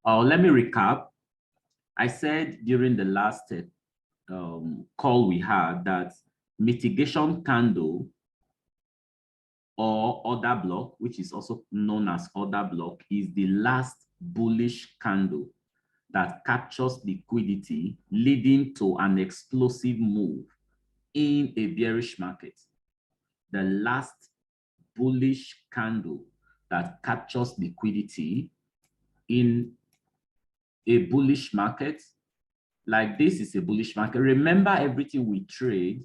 Let me recap. I said during the last call we had that mitigation candle or order block, which is also known as order block, is the last bullish candle that captures liquidity, leading to an explosive move in a bearish market. The last bullish candle that captures liquidity in a bullish market, like this is a bullish market. Remember, everything we trade,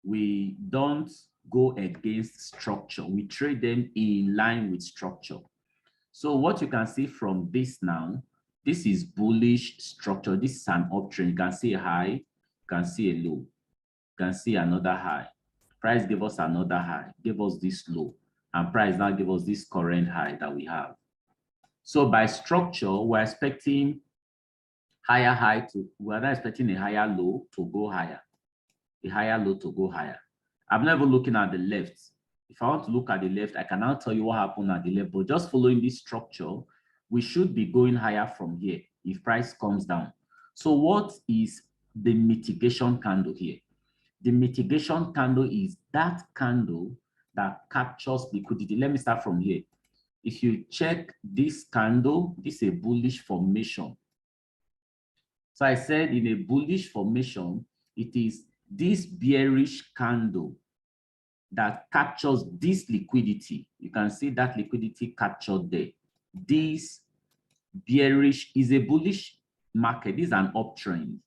we don't go against structure. We trade them in line with structure. So what you can see from this now, this is bullish structure. This is an uptrend. You can see a high, you can see a low, you can see another high. Price gave us another high, gave us this low, and price now give us this current high that we have. So by structure, we're expecting higher high to, we're not expecting a higher low to go higher, a higher low to go higher. I'm never looking at the left. If I want to look at the left, I can now tell you what happened at the left, but just following this structure, we should be going higher from here if price comes down. So what is the mitigation candle here? The mitigation candle is that candle that captures liquidity. Let me start from here. If you check this candle, this is a bullish formation. So I said in a bullish formation, it is this bearish candle that captures this liquidity. You can see that liquidity captured there. This bearish is a bullish market. This is an uptrend.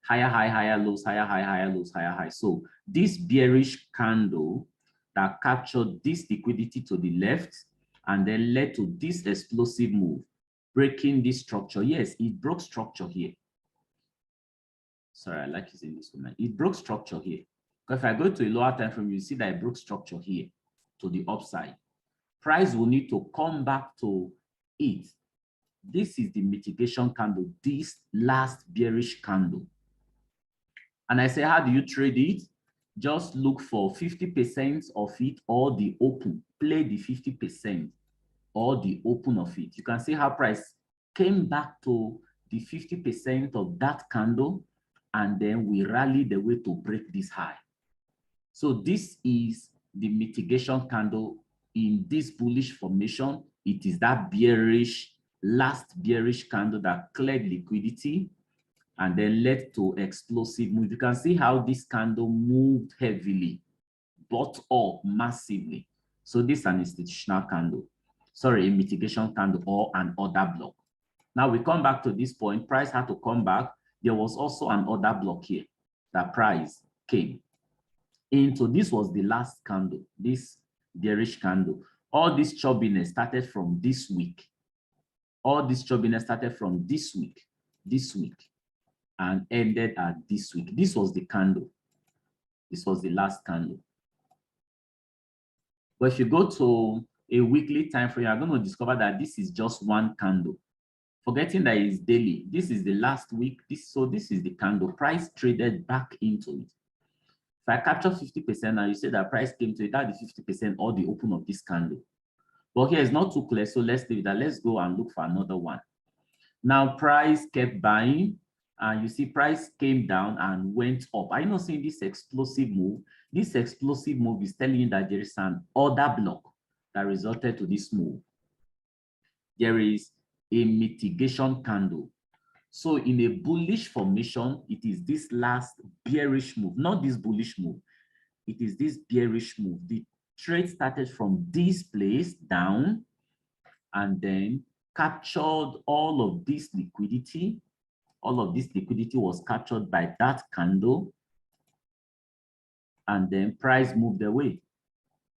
Higher high, higher lows, higher high, higher lows, higher high. So this bearish candle that captured this liquidity to the left and then led to this explosive move, breaking this structure. Yes, it broke structure here. Sorry, I like using this one. It broke structure here. Because if I go to a lower time frame, you see that it broke structure here to the upside. Price will need to come back to it. This is the mitigation candle, this last bearish candle. And I say, how do you trade it? Just look for 50% of it or the open. Play the 50% or the open of it. You can see how price came back to the 50% of that candle, and then we rallied the way to break this high. So this is the mitigation candle in this bullish formation. It is that bearish, last bearish candle that cleared liquidity and then led to explosive move. You can see how this candle moved heavily, bought up massively. So this is an institutional candle, sorry, a mitigation candle or an order block. Now we come back to this point, price had to come back. There was also an order block here that price came into. This was the last candle, this bearish candle. All this choppiness started from this week. All this choppiness started from this week, and ended at this week. This was the candle. This was the last candle. But if you go to a weekly time frame, you're going to discover that this is just one candle. Forgetting that it's daily. This is the last week. So this is the candle. Price traded back into it. If I capture 50% now, you say that price came to it at the 50% or the open of this candle. But here it's not too clear, so let's leave that. Let's go and look for another one. Now price kept buying, and you see price came down and went up. Are you not seeing this explosive move? This explosive move is telling you that there is an order block that resulted to this move. There is a mitigation candle. So in a bullish formation, it is this last bearish move, not this bullish move. It is this bearish move. The trade started from this place down and then captured all of this liquidity. All of this liquidity was captured by that candle, and then price moved away.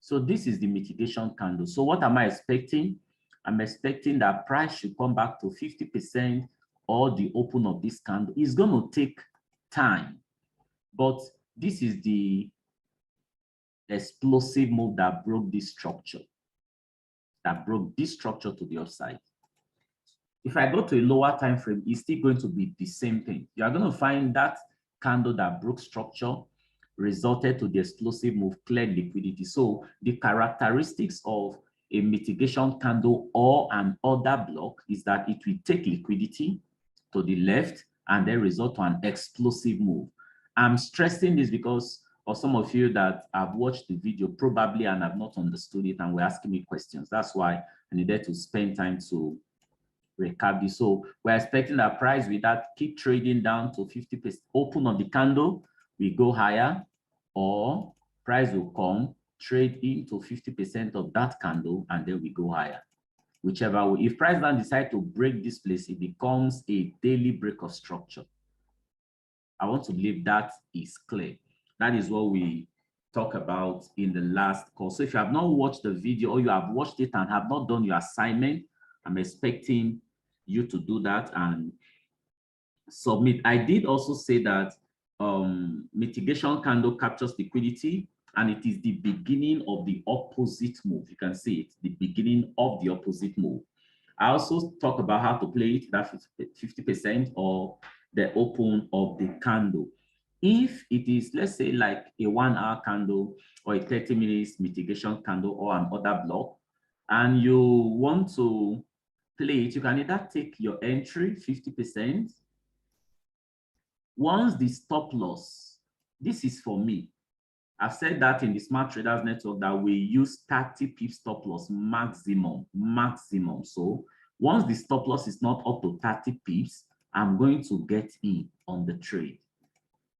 So this is the mitigation candle. So what am I expecting? I'm expecting that price should come back to 50% or the open of this candle. It's going to take time, but this is the explosive move that broke this structure, to the upside. If I go to a lower time frame, it's still going to be the same thing. You are going to find that candle that broke structure resulted to the explosive move, cleared liquidity. So the characteristics of a mitigation candle or an order block is that it will take liquidity to the left and then result to an explosive move. I'm stressing this because for some of you that have watched the video probably and have not understood it and were asking me questions. That's why I needed to spend time to recap this. So we're expecting that price with that keep trading down to 50%, open on the candle, we go higher, or price will come, trade into 50% of that candle, and then we go higher. Whichever way. If price now decide to break this place, it becomes a daily break of structure. I want to believe that is clear. That is what we talk about in the last course. So if you have not watched the video or you have watched it and have not done your assignment, I'm expecting you to do that and submit. I did also say that mitigation candle captures liquidity and it is the beginning of the opposite move. You can see it, the beginning of the opposite move. I also talk about how to play it, that 50% or the open of the candle. If it is, let's say, like a 1 hour candle or a 30 minutes mitigation candle or an order block, and you want to play it, you can either take your entry 50%. Once the stop loss, this is for me. I've said that in the Smart Traders Network that we use 30 pips stop loss maximum. So once the stop loss is not up to 30 pips, I'm going to get in on the trade.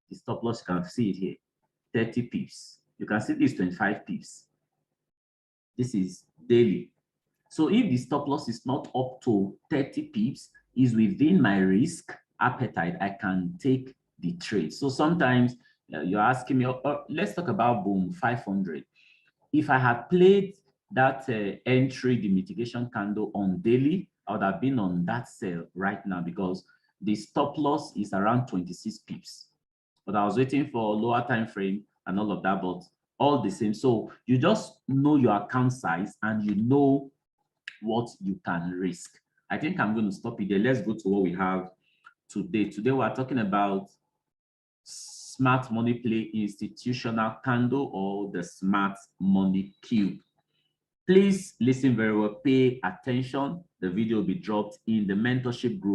The stop loss, you can see it here, 30 pips. You can see this 25 pips. This is daily. So if the stop loss is not up to 30 pips, is within my risk appetite, I can take the trade. So sometimes you're asking me, let's talk about boom 500. If I had played that entry, the mitigation candle on daily, I would have been on that sell right now because the stop loss is around 26 pips. But I was waiting for a lower time frame and all of that, but all the same. So you just know your account size and you know what you can risk. I think I'm going to stop it there. Let's go to what we have today. Today we're talking about smart money play institutional candle or the smart money cube. Please listen very well, pay attention. The video will be dropped in the mentorship group.